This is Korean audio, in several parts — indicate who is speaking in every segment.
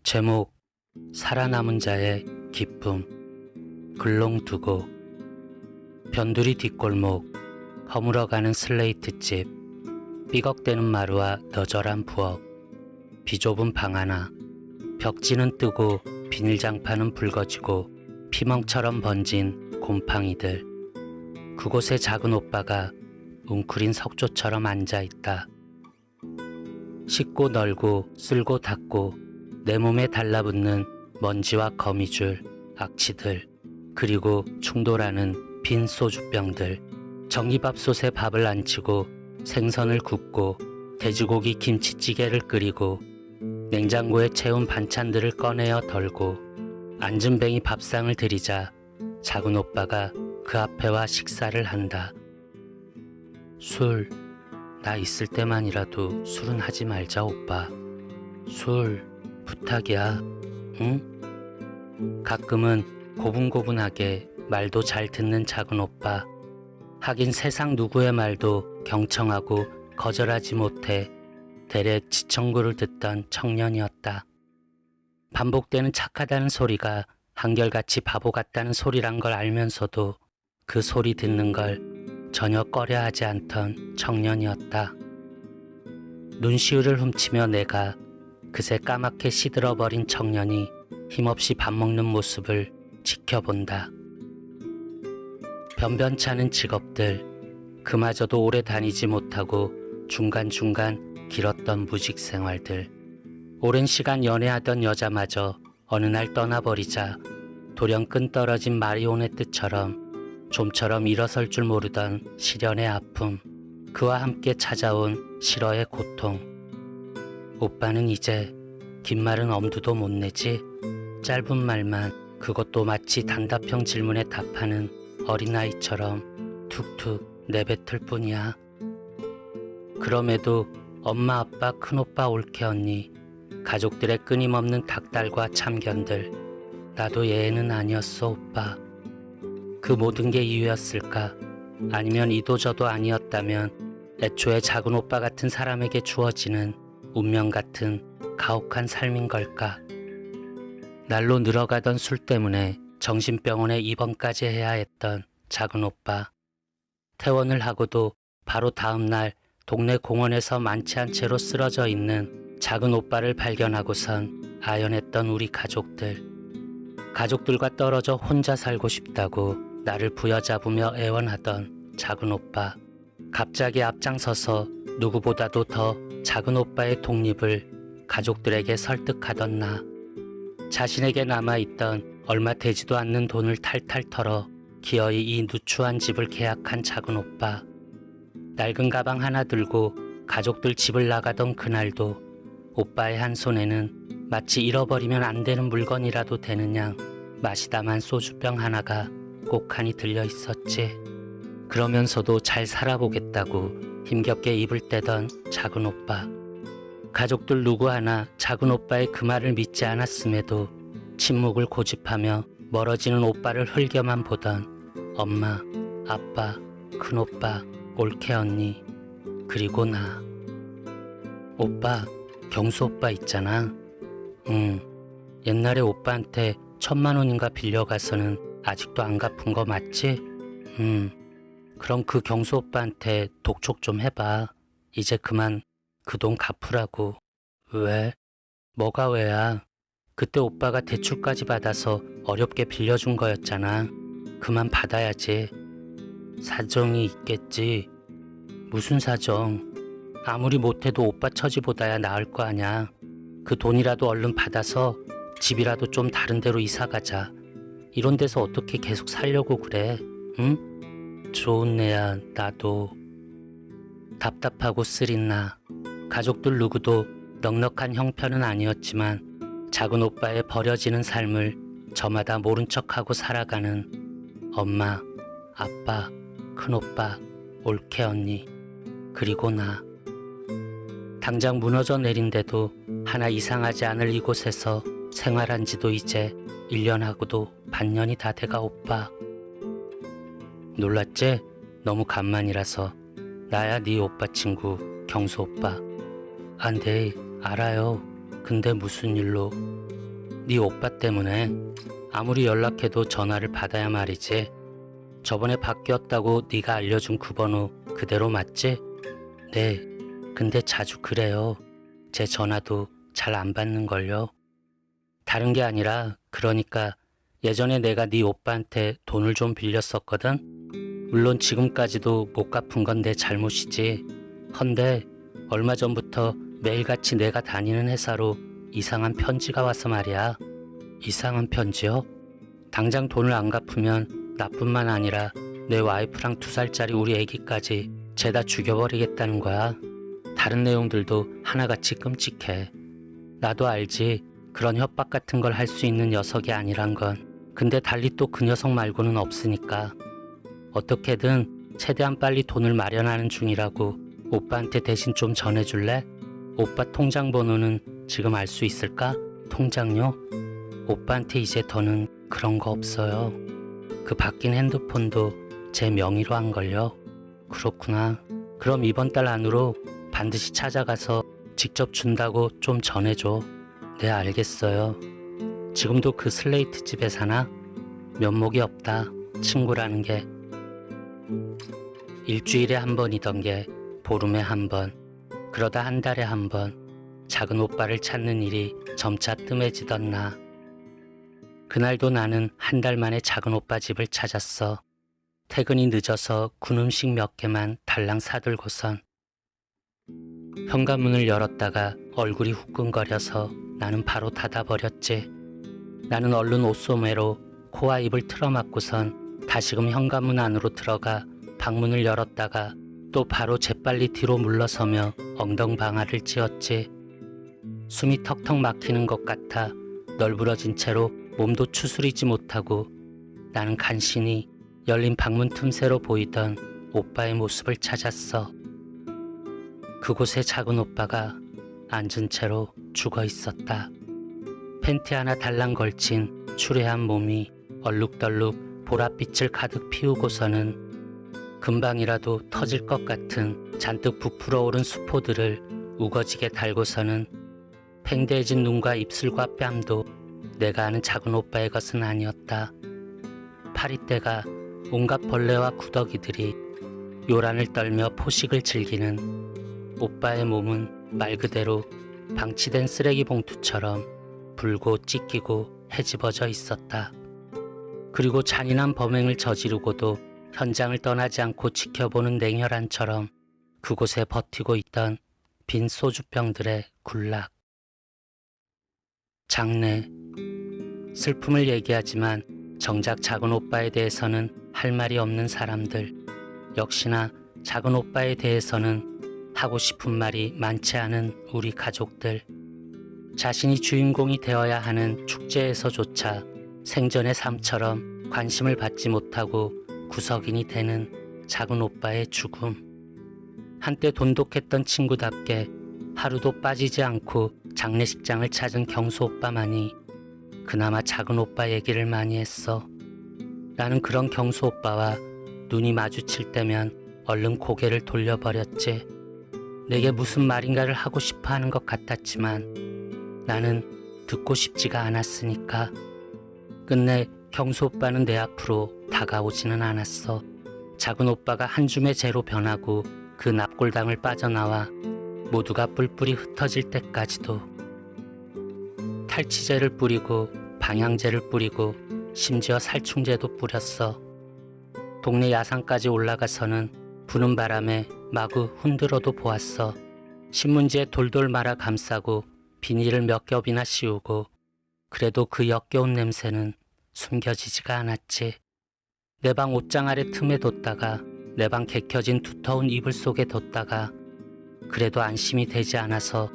Speaker 1: 제목 살아남은 자의 기쁨. 글롱두고. 변두리 뒷골목, 허물어가는 슬레이트집, 삐걱대는 마루와 너절한 부엌, 비좁은 방 하나, 벽지는 뜨고 비닐장판은 붉어지고 피멍처럼 번진 곰팡이들. 그곳에 작은 오빠가 웅크린 석조처럼 앉아있다. 씻고 널고 쓸고 닦고 내 몸에 달라붙는 먼지와 거미줄, 악취들, 그리고 충돌하는 빈 소주병들. 전기밥솥에 밥을 안치고 생선을 굽고 돼지고기 김치찌개를 끓이고 냉장고에 채운 반찬들을 꺼내어 덜고 앉은뱅이 밥상을 들이자 작은 오빠가 그 앞에 와 식사를 한다. 술, 나 있을 때만이라도 술은 하지 말자 오빠. 술, 부탁이야. 응? 가끔은 고분고분하게 말도 잘 듣는 작은 오빠. 하긴 세상 누구의 말도 경청하고 거절하지 못해 대래 지청구를 듣던 청년이었다. 반복되는 착하다는 소리가 한결같이 바보 같다는 소리란 걸 알면서도 그 소리 듣는 걸 전혀 꺼려하지 않던 청년이었다. 눈시울을 훔치며 내가 그새 까맣게 시들어버린 청년이 힘없이 밥 먹는 모습을 지켜본다. 변변찮은 직업들, 그마저도 오래 다니지 못하고 중간중간 길었던 무직 생활들. 오랜 시간 연애하던 여자마저 어느 날 떠나버리자 돌연 끈떨어진 마리오네트처럼 좀처럼 일어설 줄 모르던 시련의 아픔, 그와 함께 찾아온 실어의 고통. 오빠는 이제 긴 말은 엄두도 못 내지. 짧은 말만, 그것도 마치 단답형 질문에 답하는 어린아이처럼 툭툭 내뱉을 뿐이야. 그럼에도 엄마, 아빠, 큰오빠, 올케 언니, 가족들의 끊임없는 닭달과 참견들, 나도 예외는 아니었어 오빠. 그 모든 게 이유였을까? 아니면 이도저도 아니었다면 애초에 작은 오빠 같은 사람에게 주어지는 운명 같은 가혹한 삶인 걸까? 날로 늘어가던 술 때문에 정신병원에 입원까지 해야 했던 작은 오빠. 퇴원을 하고도 바로 다음 날 동네 공원에서 만취한 채로 쓰러져 있는 작은 오빠를 발견하고선 아연했던 우리 가족들. 가족들과 떨어져 혼자 살고 싶다고 나를 부여잡으며 애원하던 작은 오빠. 갑자기 앞장서서 누구보다도 더 작은 오빠의 독립을 가족들에게 설득하던 나. 자신에게 남아있던 얼마 되지도 않는 돈을 탈탈 털어 기어이 이 누추한 집을 계약한 작은 오빠. 낡은 가방 하나 들고 가족들 집을 나가던 그날도 오빠의 한 손에는 마치 잃어버리면 안 되는 물건이라도 되는 양 마시다만 소주병 하나가 꼭하니 들려 있었지. 그러면서도 잘 살아보겠다고 힘겹게 입을 떼던 작은 오빠. 가족들 누구 하나 작은 오빠의 그 말을 믿지 않았음에도 침묵을 고집하며 멀어지는 오빠를 흘겨만 보던 엄마, 아빠, 큰오빠, 올케 언니, 그리고 나. 오빠, 경수 오빠 있잖아. 옛날에 오빠한테 1000만 원인가 빌려가서는 아직도 안 갚은 거 맞지? 그럼 그 경수 오빠한테 독촉 좀 해봐. 이제 그만 그 돈 갚으라고. 왜? 뭐가 왜야? 그때 오빠가 대출까지 받아서 어렵게 빌려준 거였잖아. 그만 받아야지. 사정이 있겠지. 무슨 사정? 아무리 못해도 오빠 처지보다야 나을 거 아냐. 그 돈이라도 얼른 받아서 집이라도 좀 다른 데로 이사가자. 이런 데서 어떻게 계속 살려고 그래? 응? 좋은 애야 나도. 답답하고 쓰린 나. 가족들 누구도 넉넉한 형편은 아니었지만 작은 오빠의 버려지는 삶을 저마다 모른 척하고 살아가는 엄마, 아빠, 큰오빠, 올케 언니, 그리고 나. 당장 무너져 내린데도 하나 이상하지 않을 이곳에서 생활한 지도 이제 1년하고도 반년이 다 돼가 오빠. 놀랐지? 너무 간만이라서. 나야 네 오빠 친구 경수 오빠. 아, 네, 알아요. 근데 무슨 일로? 네 오빠 때문에. 아무리 연락해도 전화를 받아야 말이지. 저번에 바뀌었다고 네가 알려준 그 번호 그대로 맞지? 네, 근데 자주 그래요. 제 전화도 잘 안 받는걸요. 다른 게 아니라 그러니까 예전에 내가 네 오빠한테 돈을 좀 빌렸었거든. 물론 지금까지도 못 갚은 건 내 잘못이지. 헌데 얼마 전부터 매일같이 내가 다니는 회사로 이상한 편지가 와서 말이야. 이상한 편지요? 당장 돈을 안 갚으면 나뿐만 아니라 내 와이프랑 2살짜리 우리 애기까지 죄다 죽여버리겠다는 거야. 다른 내용들도 하나같이 끔찍해. 나도 알지. 그런 협박 같은 걸 할 수 있는 녀석이 아니란 건. 근데 달리 또 그 녀석 말고는 없으니까. 어떻게든 최대한 빨리 돈을 마련하는 중이라고 오빠한테 대신 좀 전해줄래? 오빠 통장 번호는 지금 알 수 있을까? 통장요? 오빠한테 이제 더는 그런 거 없어요. 그 바뀐 핸드폰도 제 명의로 한 걸요. 그렇구나. 그럼 이번 달 안으로 반드시 찾아가서 직접 준다고 좀 전해줘. 네, 알겠어요. 지금도 그 슬레이트 집에 사나? 면목이 없다. 친구라는 게. 일주일에 한 번이던 게 보름에 한 번, 그러다 한 달에 한 번, 작은 오빠를 찾는 일이 점차 뜸해지던 나. 그날도 나는 한 달 만에 작은 오빠 집을 찾았어. 퇴근이 늦어서 군 음식 몇 개만 달랑 사들고선 현관문을 열었다가 얼굴이 후끈거려서 나는 바로 닫아버렸지. 나는 얼른 옷소매로 코와 입을 틀어막고선 다시금 현관문 안으로 들어가 방문을 열었다가 또 바로 재빨리 뒤로 물러서며 엉덩방아를 찧었지. 숨이 턱턱 막히는 것 같아 널브러진 채로 몸도 추스리지 못하고 나는 간신히 열린 방문 틈새로 보이던 오빠의 모습을 찾았어. 그곳에 작은 오빠가 앉은 채로 죽어 있었다. 팬티 하나 달랑 걸친 추레한 몸이 얼룩덜룩 보랏빛을 가득 피우고서는 금방이라도 터질 것 같은 잔뜩 부풀어 오른 수포들을 우거지게 달고서는 팽대해진 눈과 입술과 뺨도 내가 아는 작은 오빠의 것은 아니었다. 파리떼가 온갖 벌레와 구더기들이 요란을 떨며 포식을 즐기는 오빠의 몸은 말 그대로 방치된 쓰레기 봉투처럼 불고 찢기고 헤집어져 있었다. 그리고 잔인한 범행을 저지르고도 현장을 떠나지 않고 지켜보는 냉혈한처럼 그곳에 버티고 있던 빈 소주병들의 굴락. 장래. 슬픔을 얘기하지만 정작 작은 오빠에 대해서는 할 말이 없는 사람들. 역시나 작은 오빠에 대해서는 하고 싶은 말이 많지 않은 우리 가족들. 자신이 주인공이 되어야 하는 축제에서조차 생전의 삶처럼 관심을 받지 못하고 구석인이 되는 작은 오빠의 죽음. 한때 돈독했던 친구답게 하루도 빠지지 않고 장례식장을 찾은 경수 오빠만이 그나마 작은 오빠 얘기를 많이 했어. 나는 그런 경수 오빠와 눈이 마주칠 때면 얼른 고개를 돌려버렸지. 내게 무슨 말인가를 하고 싶어 하는 것 같았지만 나는 듣고 싶지가 않았으니까. 끝내 경수 오빠는 내 앞으로 다가오지는 않았어. 작은 오빠가 한 줌의 재로 변하고 그 납골당을 빠져나와 모두가 뿔뿔이 흩어질 때까지도. 탈취제를 뿌리고 방향제를 뿌리고 심지어 살충제도 뿌렸어. 동네 야산까지 올라가서는 부는 바람에 마구 흔들어도 보았어. 신문지에 돌돌 말아 감싸고 비닐을 몇 겹이나 씌우고 그래도 그 역겨운 냄새는 숨겨지지가 않았지. 내 방 옷장 아래 틈에 뒀다가 내 방 개켜진 두터운 이불 속에 뒀다가 그래도 안심이 되지 않아서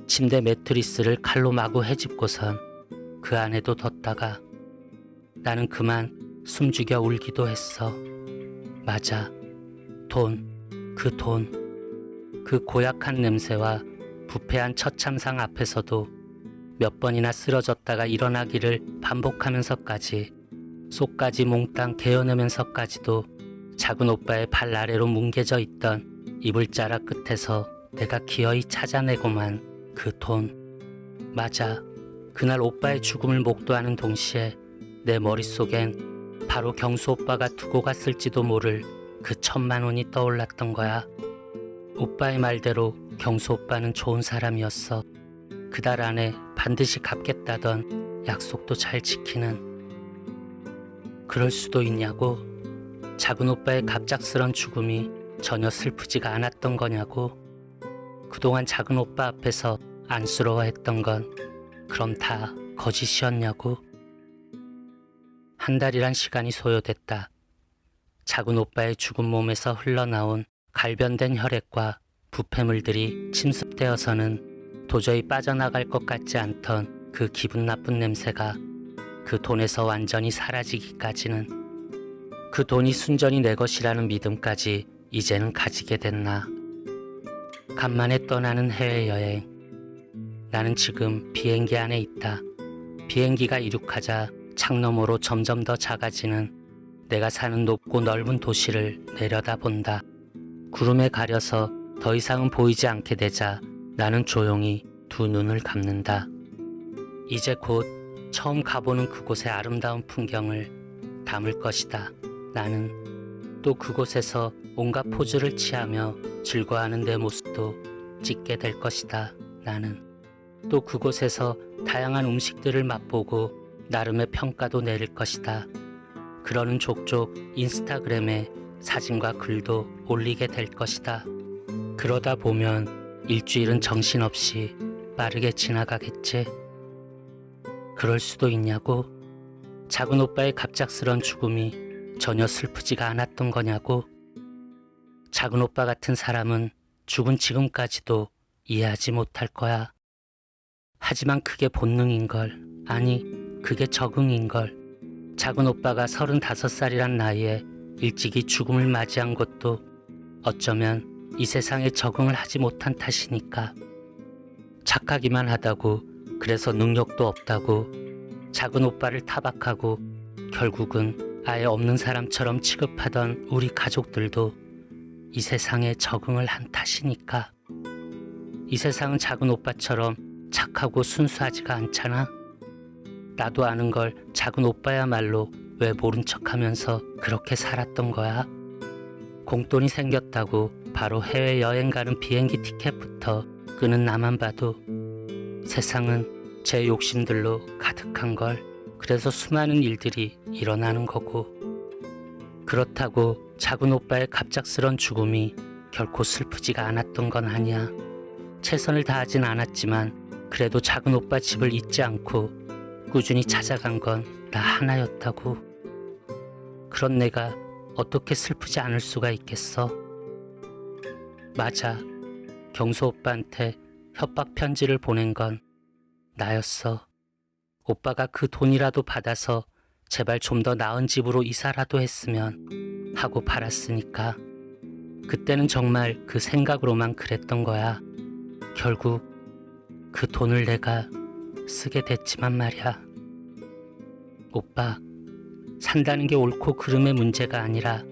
Speaker 1: 침대 매트리스를 칼로 마구 헤집고선 그 안에도 뒀다가 나는 그만 숨죽여 울기도 했어. 맞아. 돈, 그 돈. 그 고약한 냄새와 부패한 처참상 앞에서도 몇 번이나 쓰러졌다가 일어나기를 반복하면서까지 속까지 몽땅 개어내면서까지도 작은 오빠의 발 아래로 뭉개져 있던 이불자락 끝에서 내가 기어이 찾아내고만 그 돈. 맞아. 그날 오빠의 죽음을 목도하는 동시에 내 머릿속엔 바로 경수 오빠가 두고 갔을지도 모를 그 1,000만 원이 떠올랐던 거야. 오빠의 말대로 경수 오빠는 좋은 사람이었어. 그달 안에 반드시 갚겠다던 약속도 잘 지키는. 그럴 수도 있냐고. 작은 오빠의 갑작스런 죽음이 전혀 슬프지가 않았던 거냐고. 그동안 작은 오빠 앞에서 안쓰러워했던 건 그럼 다 거짓이었냐고. 한 달이란 시간이 소요됐다. 작은 오빠의 죽은 몸에서 흘러나온 갈변된 혈액과 부패물들이 침습되어서는 도저히 빠져나갈 것 같지 않던 그 기분 나쁜 냄새가 그 돈에서 완전히 사라지기까지는. 그 돈이 순전히 내 것이라는 믿음까지 이제는 가지게 됐나. 간만에 떠나는 해외여행. 나는 지금 비행기 안에 있다. 비행기가 이륙하자 창너머로 점점 더 작아지는 내가 사는 높고 넓은 도시를 내려다본다. 구름에 가려서 더 이상은 보이지 않게 되자 나는 조용히 두 눈을 감는다. 이제 곧 처음 가보는 그곳의 아름다운 풍경을 담을 것이다. 나는 또 그곳에서 온갖 포즈를 취하며 즐거워하는 내 모습도 찍게 될 것이다. 나는 또 그곳에서 다양한 음식들을 맛보고 나름의 평가도 내릴 것이다. 그러는 족족 인스타그램에 사진과 글도 올리게 될 것이다. 그러다 보면 일주일은 정신없이 빠르게 지나가겠지. 그럴 수도 있냐고. 작은 오빠의 갑작스런 죽음이 전혀 슬프지가 않았던 거냐고. 작은 오빠 같은 사람은 죽은 지금까지도 이해하지 못할 거야. 하지만 그게 본능인걸. 아니, 그게 적응인걸. 작은 오빠가 35살이란 나이에 일찍이 죽음을 맞이한 것도 어쩌면 이 세상에 적응을 하지 못한 탓이니까. 착하기만 하다고, 그래서 능력도 없다고 작은 오빠를 타박하고 결국은 아예 없는 사람처럼 취급하던 우리 가족들도 이 세상에 적응을 한 탓이니까. 이 세상은 작은 오빠처럼 착하고 순수하지가 않잖아. 나도 아는 걸 작은 오빠야말로 왜 모른 척하면서 그렇게 살았던 거야. 공돈이 생겼다고 바로 해외여행 가는 비행기 티켓부터 끄는 나만 봐도 세상은 제 욕심들로 가득한 걸. 그래서 수많은 일들이 일어나는 거고. 그렇다고 작은 오빠의 갑작스런 죽음이 결코 슬프지가 않았던 건 아니야. 최선을 다하진 않았지만 그래도 작은 오빠 집을 잊지 않고 꾸준히 찾아간 건 나 하나였다고. 그런 내가 어떻게 슬프지 않을 수가 있겠어. 맞아. 경수 오빠한테 협박 편지를 보낸 건 나였어. 오빠가 그 돈이라도 받아서 제발 좀 더 나은 집으로 이사라도 했으면 하고 바랐으니까. 그때는 정말 그 생각으로만 그랬던 거야. 결국 그 돈을 내가 쓰게 됐지만 말이야. 오빠, 산다는 게 옳고 그름의 문제가 아니라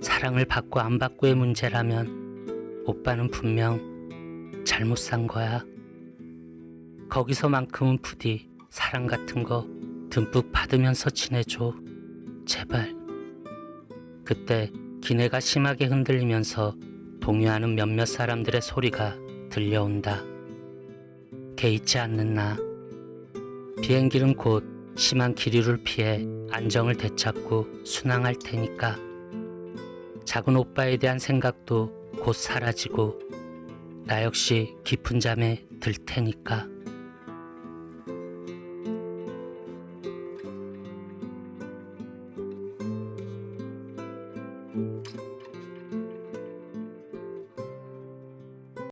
Speaker 1: 사랑을 받고 안 받고의 문제라면 오빠는 분명 잘못 산 거야. 거기서만큼은 부디 사랑 같은 거 듬뿍 받으면서 지내줘. 제발. 그때 기내가 심하게 흔들리면서 동요하는 몇몇 사람들의 소리가 들려온다. 개의치 않는 나. 비행기는 곧 심한 기류를 피해 안정을 되찾고 순항할 테니까. 작은 오빠에 대한 생각도 곧 사라지고 나 역시 깊은 잠에 들 테니까.